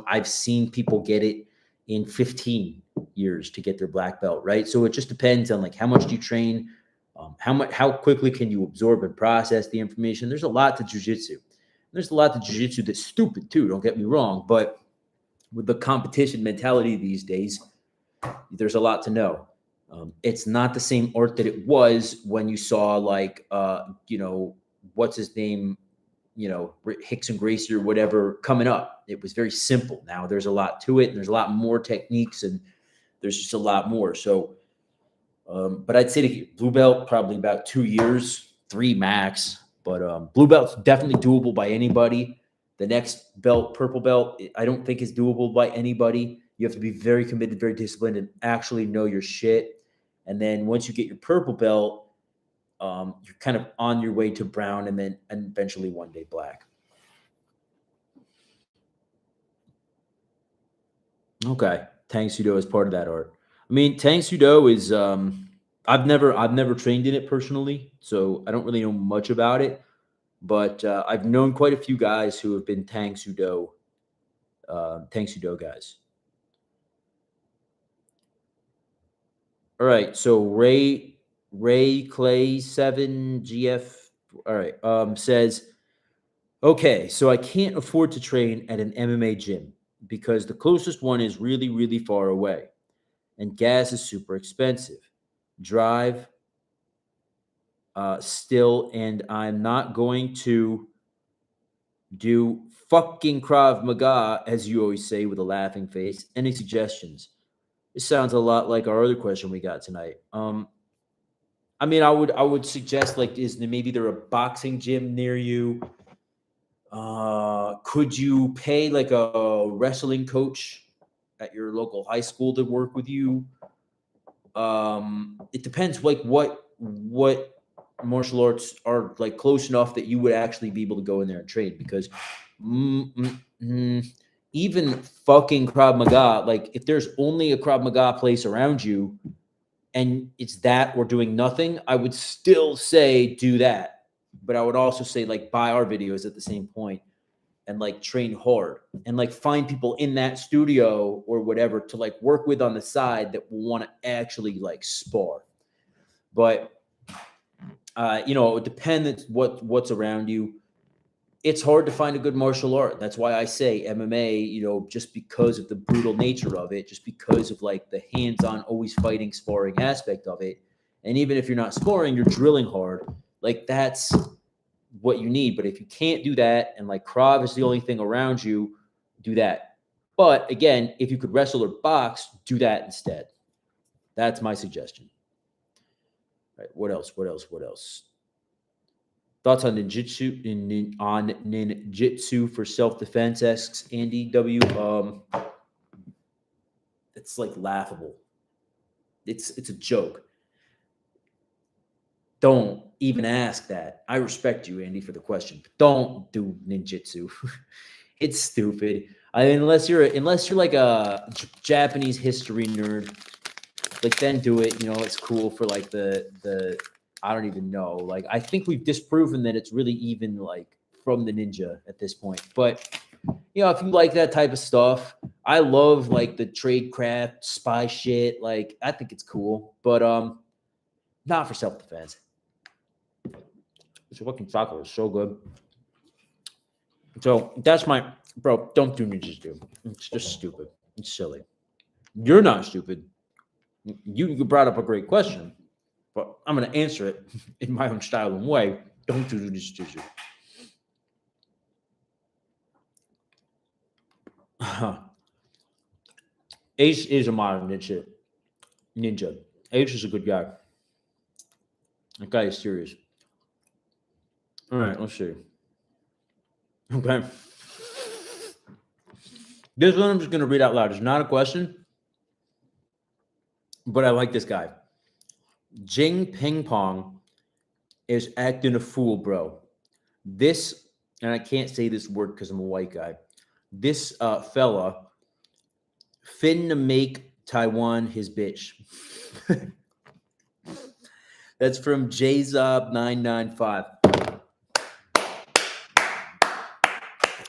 I've seen people get it in 15 years to get their black belt, right? So it just depends on like how much do you train, how quickly can you absorb and process the information. There's a lot to jiu-jitsu. There's a lot to jiu-jitsu that's stupid too, don't get me wrong, but with the competition mentality these days, there's a lot to know. It's not the same art that it was when you saw like, what's his name, Hicks and Gracie or whatever coming up. It was very simple. Now there's a lot to it, and there's a lot more techniques, and there's just a lot more. So, but I'd say to blue belt, probably about 2 years, 3 max. But blue belt's definitely doable by anybody. The next belt, purple belt, I don't think is doable by anybody. You have to be very committed, very disciplined, and actually know your shit. And then once you get your purple belt, you're kind of on your way to brown, and eventually one day black. Okay, Tang Soo Do is part of that art. I mean, Tang Soo Do is I've never trained in it personally, so I don't really know much about it. But I've known quite a few guys who have been Tang Soo Do guys. All right, so Ray Clay 7 GF. All right, says, okay, so I can't afford to train at an MMA gym because the closest one is really, really far away. and gas is super expensive. Drive still, and I'm not going to do fucking Krav Maga, as you always say with a laughing face. Any suggestions? This sounds a lot like our other question we got tonight. I mean, I would suggest like is there maybe there a boxing gym near you? Could you pay like a wrestling coach at your local high school to work with you? It depends like what martial arts are like close enough that you would actually be able to go in there and train because mm, mm, even fucking Krav Maga, like if there's only a Krav Maga place around you and it's that or doing nothing, I would still say do that. But I would also say like buy our videos at the same point and like train hard and like find people in that studio or whatever to like work with on the side that will want to actually like spar. But it depends what's around you. It's hard to find a good martial art. That's why I say MMA, just because of the brutal nature of it, just because of like the hands-on, always fighting, sparring aspect of it. And even if you're not scoring, you're drilling hard. Like that's what you need. But if you can't do that, and like Krav is the only thing around you, do that. But again, if you could wrestle or box, do that instead. That's my suggestion. All right. What else? Thoughts on ninjutsu for self-defense? Asks Andy W. It's like laughable. It's a joke. Don't even ask that. I respect you, Andy, for the question. But don't do ninjutsu. It's stupid. I mean, unless you're like a Japanese history nerd, like then do it. It's cool for like the I don't even know. Like, I think we've disproven that it's really even like from the ninja at this point. But, if you like that type of stuff, I love like the tradecraft spy shit. Like, I think it's cool, but not for self-defense. This fucking chocolate is so good. So that's my bro. Don't do ninjutsu. It's just stupid. It's silly. You're not stupid. You brought up a great question. But I'm going to answer it in my own style and way. Don't do ninjutsu. Ace is a modern ninja. Ace is a good guy. That guy is serious. All right, let's see. Okay. This one I'm just going to read out loud. It's not a question, but I like this guy. Jing Ping Pong is acting a fool, bro. This, and I can't say this word because I'm a white guy. This fella finna make Taiwan his bitch. That's from JZob995.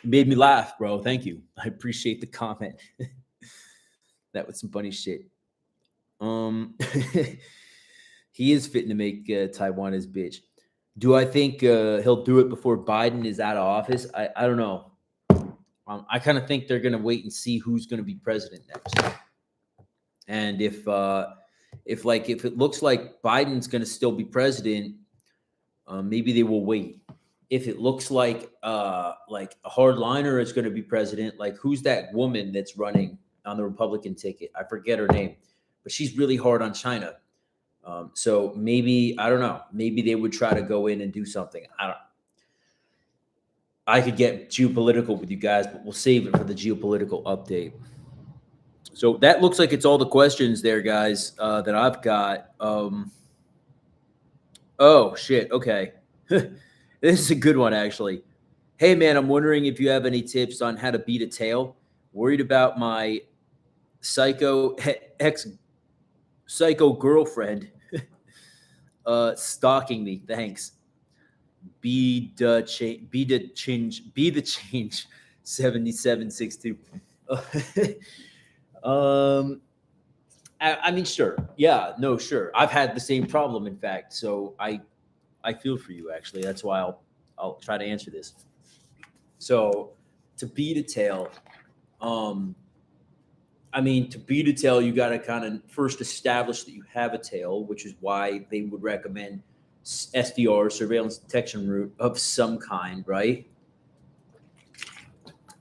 Made me laugh, bro. Thank you. I appreciate the comment. That was some funny shit. He is fitting to make Taiwan his bitch. Do I think he'll do it before Biden is out of office? I don't know. I kind of think they're going to wait and see who's going to be president next. And if it looks like Biden's going to still be president, maybe they will wait. If it looks like a hardliner is going to be president, like who's that woman that's running on the Republican ticket? I forget her name, but she's really hard on China. So maybe, I don't know, maybe they would try to go in and do something. I could get geopolitical with you guys, but we'll save it for the geopolitical update. So that looks like it's all the questions there, guys, that I've got. Oh, shit. Okay. This is a good one, actually. Hey, man, I'm wondering if you have any tips on how to beat a tail. Worried about my psycho girlfriend stalking me. Thanks. Be the change 7762. I mean, sure. Yeah, no, sure. I've had the same problem, in fact. So I feel for you, actually. That's why I'll try to answer this. So to beat a tail, I mean, to beat a tail, you got to kind of first establish that you have a tail, which is why they would recommend SDR, surveillance detection route of some kind, right?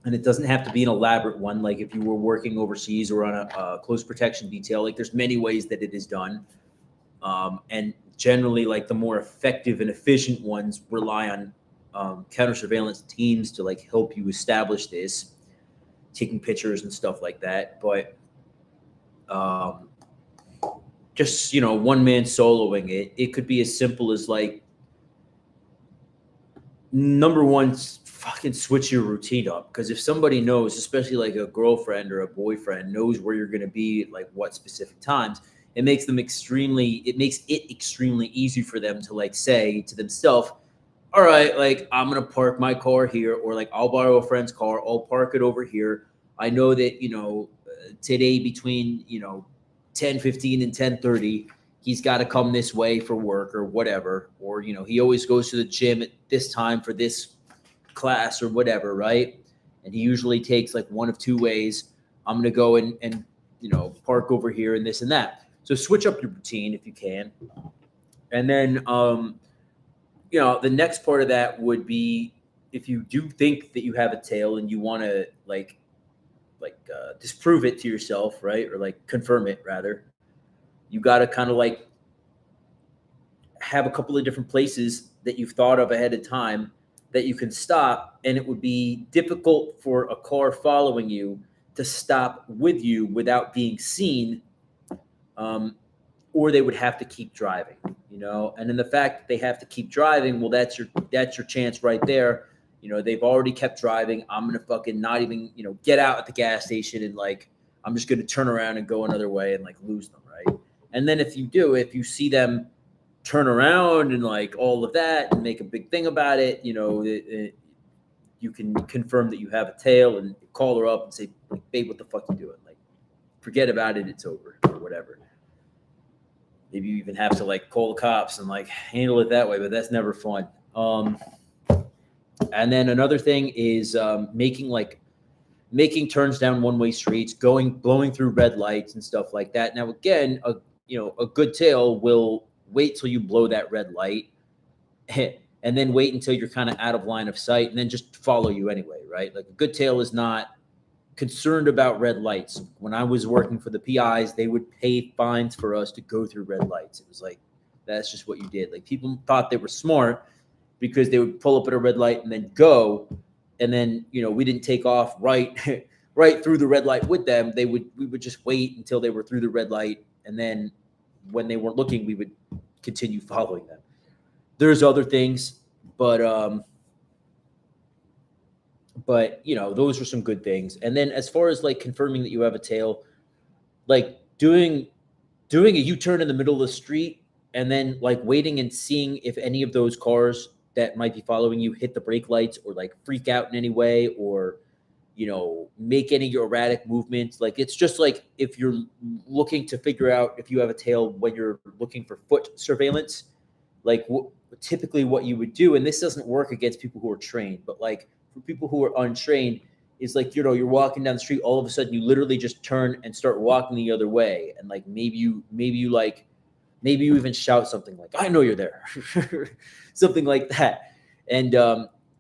And it doesn't have to be an elaborate one. Like if you were working overseas or on a close protection detail, like there's many ways that it is done. And generally, like the more effective and efficient ones rely on counter surveillance teams to like help you establish this, taking pictures and stuff like that. But just, one man soloing it, it could be as simple as like, number one, fucking switch your routine up. Because if somebody knows, especially like a girlfriend or a boyfriend knows where you're going to be at like what specific times, it makes it extremely easy for them to like say to themselves, all right, like I'm going to park my car here, or like I'll borrow a friend's car, I'll park it over here. I know that, today between, 10:15 and 10:30, he's got to come this way for work or whatever. Or, he always goes to the gym at this time for this class or whatever, right? And he usually takes like one of two ways. I'm going to go and park over here and this and that. So switch up your routine if you can. And then, the next part of that would be, if you do think that you have a tail and you want to like disprove it to yourself, right? Or like confirm it rather, you got to kind of like have a couple of different places that you've thought of ahead of time that you can stop. And it would be difficult for a car following you to stop with you without being seen. Or they would have to keep driving, and then the fact that they have to keep driving, well, that's your chance right there. They've already kept driving. I'm going to fucking not even, get out at the gas station and like, I'm just going to turn around and go another way and like lose them. Right. And then if you see them turn around and like all of that and make a big thing about it, you can confirm that you have a tail and call her up and say, babe, what the fuck you doing? Like, forget about it. It's over or whatever. Maybe you even have to like call the cops and like handle it that way, but that's never fun. And then another thing is making turns down one-way streets, blowing through red lights and stuff like that. Now, again, a good tail will wait till you blow that red light and then wait until you're kind of out of line of sight and then just follow you anyway, right? Like a good tail is not concerned about red lights. When I was working for the PIs, they would pay fines for us to go through red lights. It was like, that's just what you did. Like people thought they were smart because they would pull up at a red light and then go. And then, we didn't take off right through the red light with them. We would just wait until they were through the red light. And then when they weren't looking, we would continue following them. There's other things, but those are some good things. And then as far as like confirming that you have a tail, like doing a U-turn in the middle of the street and then like waiting and seeing if any of those cars that might be following you hit the brake lights or like freak out in any way or, make any erratic movements. Like, it's just like if you're looking to figure out if you have a tail when you're looking for foot surveillance, like typically what you would do, and this doesn't work against people who are trained, but like for people who are untrained, is like, you're walking down the street, all of a sudden you literally just turn and start walking the other way. And like, maybe you even shout something like, I know you're there, something like that. And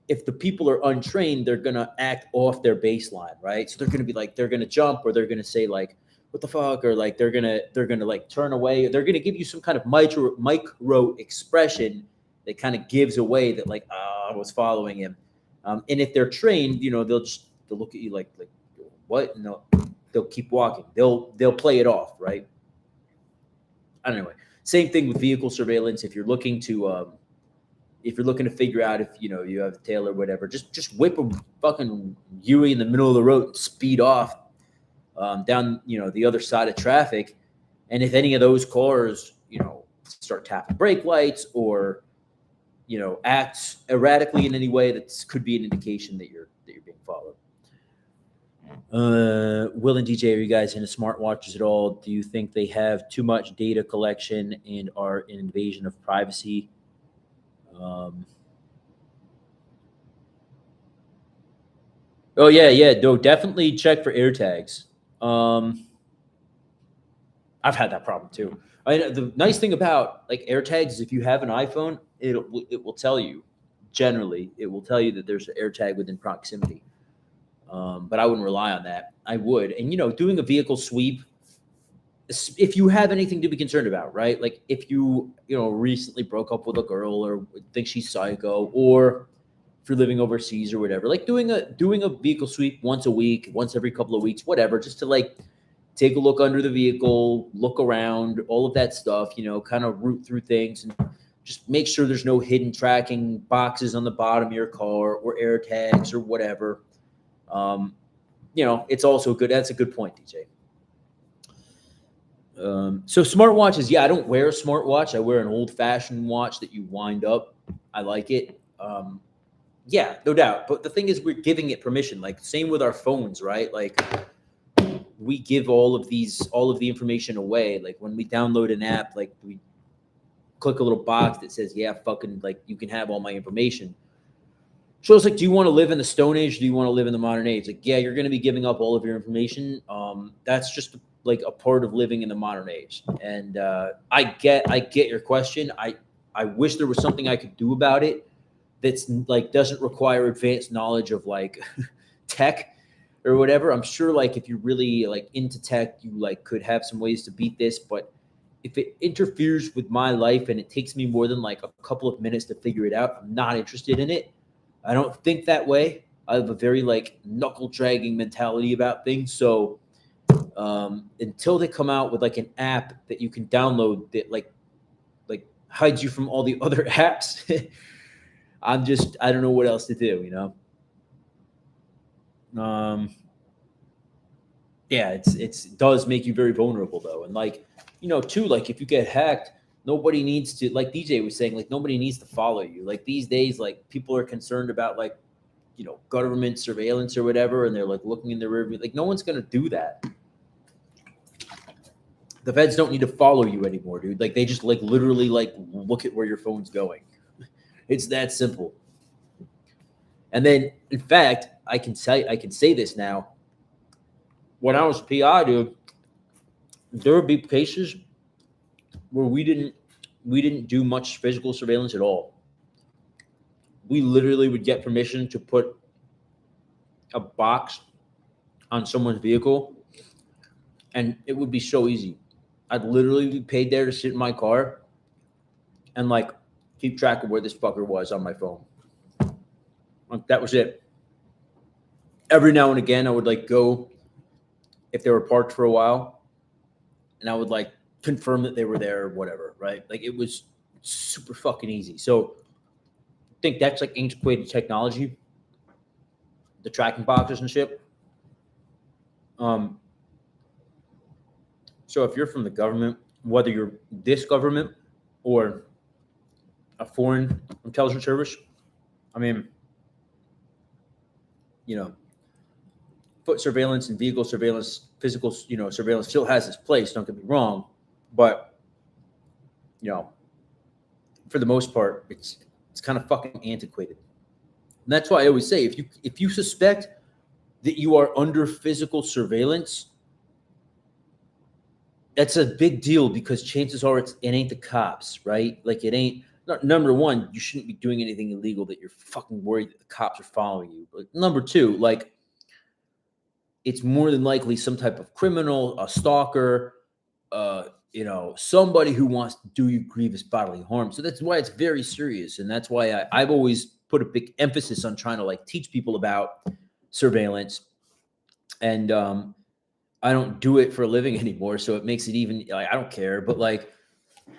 if the people are untrained, they're going to act off their baseline, right? So they're going to be like, they're going to jump, or they're going to say like, what the fuck? Or like, they're going to like turn away. They're going to give you some kind of micro expression that kind of gives away that like, I was following him. And if they're trained, they'll look at you like what? No, they'll keep walking. They'll play it off, right? Anyway, same thing with vehicle surveillance. If you're looking to figure out if you have a tail or whatever, just whip a fucking Huey in the middle of the road and speed off down the other side of traffic. And if any of those cars start tapping brake lights or acts erratically in any way, that could be an indication that you're being followed. Will and DJ, are you guys into smartwatches at all? Do you think they have too much data collection and are an invasion of privacy? Oh yeah. No, definitely check for AirTags. I've had that problem too. The nice thing about like AirTags is if you have an iPhone, it will tell you. Generally, it will tell you that there's an AirTag within proximity. But I wouldn't rely on that. I would, and doing a vehicle sweep, if you have anything to be concerned about, right? Like if you recently broke up with a girl or think she's psycho, or if you're living overseas or whatever, like doing a vehicle sweep once a week, once every couple of weeks, whatever, just to like take a look under the vehicle, look around, all of that stuff, kind of root through things and just make sure there's no hidden tracking boxes on the bottom of your car or air tags or whatever. It's also good. That's a good point, DJ. So smartwatches, yeah, I don't wear a smartwatch. I wear an old-fashioned watch that you wind up. I like it. Yeah, no doubt. But the thing is, we're giving it permission. Like same with our phones, right? Like we give all of the information away. Like when we download an app, like we click a little box that says, yeah, fucking like you can have all my information. So it's like, do you want to live in the Stone Age? Do you want to live in the modern age? Like, yeah, you're going to be giving up all of your information. That's just like a part of living in the modern age. And I get your question. I wish there was something I could do about it that's like doesn't require advanced knowledge of like tech or whatever. I'm sure like if you're really like into tech, you like could have some ways to beat this. But if it interferes with my life and it takes me more than like a couple of minutes to figure it out, I'm not interested in it. I don't think that way. I have a very like knuckle dragging mentality about things. So until they come out with like an app that you can download that like hides you from all the other apps, I don't know what else to do, Yeah, it does make you very vulnerable though. And like, too, like if you get hacked, nobody needs to, like DJ was saying, like nobody needs to follow you. Like these days, like people are concerned about like, government surveillance or whatever, and they're like looking in the rearview. Like no one's gonna do that. The feds don't need to follow you anymore, dude. Like they just like literally like look at where your phone's going. It's that simple. And then, in fact, I can say this now. When I was PI, dude, there would be cases where we didn't do much physical surveillance at all. We literally would get permission to put a box on someone's vehicle, and it would be so easy. I'd literally be paid there to sit in my car and like keep track of where this fucker was on my phone. Like, that was it. Every now and again, I would like go if they were parked for a while, and I would like confirm that they were there or whatever, right? Like it was super fucking easy. So I think that's like antiquated technology, the tracking boxes and shit. So if you're from the government, whether you're this government or a foreign intelligence service, I mean, foot surveillance and vehicle surveillance, physical, surveillance still has its place. Don't get me wrong, but for the most part, it's kind of fucking antiquated. And that's why I always say, if you suspect that you are under physical surveillance, that's a big deal because chances are it ain't the cops, right? Like it ain't. Number one, you shouldn't be doing anything illegal that you're fucking worried that the cops are following you. But number two, like it's more than likely some type of criminal, a stalker, somebody who wants to do you grievous bodily harm. So that's why it's very serious. And that's why I've always put a big emphasis on trying to like teach people about surveillance. And I don't do it for a living anymore. So it makes it even, like, I don't care, but like,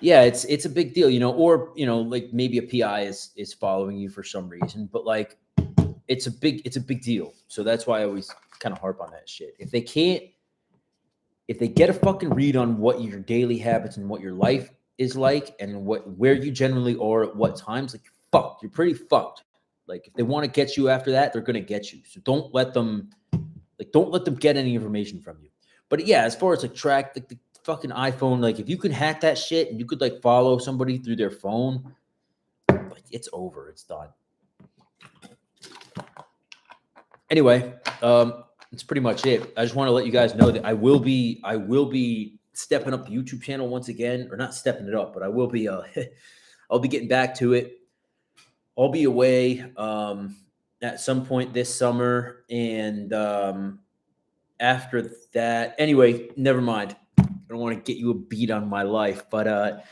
yeah, it's a big deal, or, like maybe a PI is following you for some reason, but like, it's a big deal. So that's why I always kind of harp on that shit. If they get a fucking read on what your daily habits and what your life is like and where you generally are at what times, like you're pretty fucked. Like if they want to get you after that, they're going to get you. So don't let them get any information from you. But yeah, as far as like track the fucking iPhone, like if you could hack that shit and you could like follow somebody through their phone, like it's over. It's done. Anyway, that's pretty much it. I just want to let you guys know that I will be stepping up the YouTube channel once again, or not stepping it up, but I will be I'll be getting back to it. I'll be away at some point this summer, and after that, anyway, never mind. I don't want to get you a beat on my life, but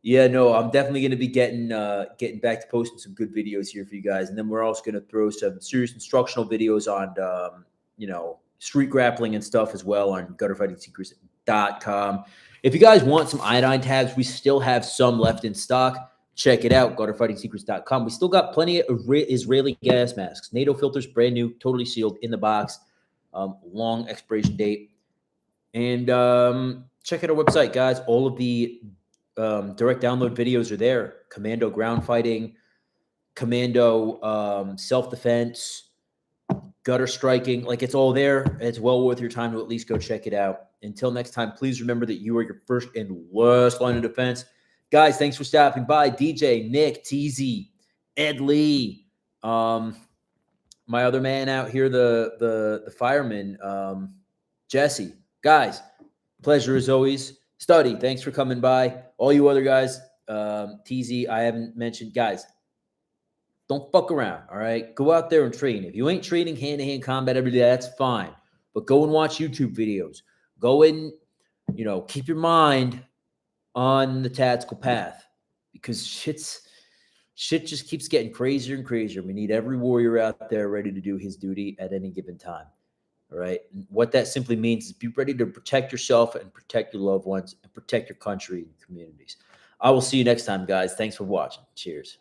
yeah, no, I'm definitely going to be getting back to posting some good videos here for you guys, and then we're also going to throw some serious instructional videos on street grappling and stuff as well on gutterfightingsecrets.com. If you guys want some iodine tabs, we still have some left in stock. Check it out, gutterfightingsecrets.com. We still got plenty of Israeli gas masks, NATO filters, brand new, totally sealed in the box, long expiration date. And check out our website, guys. All of the direct download videos are there. Commando ground fighting, Commando self-defense, gutter striking. Like, it's all there. It's well worth your time to at least go check it out. Until next time, please remember that you are your first and last line of defense. Guys, thanks for stopping by. DJ, Nick, TZ, Ed Lee, my other man out here, the fireman, Jesse. Guys, pleasure as always. Study, thanks for coming by. All you other guys, TZ, I haven't mentioned. Guys, don't fuck around, all right? Go out there and train. If you ain't training hand-to-hand combat every day, that's fine. But go and watch YouTube videos. Go and, keep your mind on the tactical path, because shit just keeps getting crazier and crazier. We need every warrior out there ready to do his duty at any given time. All right. And what that simply means is be ready to protect yourself and protect your loved ones and protect your country and communities. I will see you next time, guys. Thanks for watching. Cheers.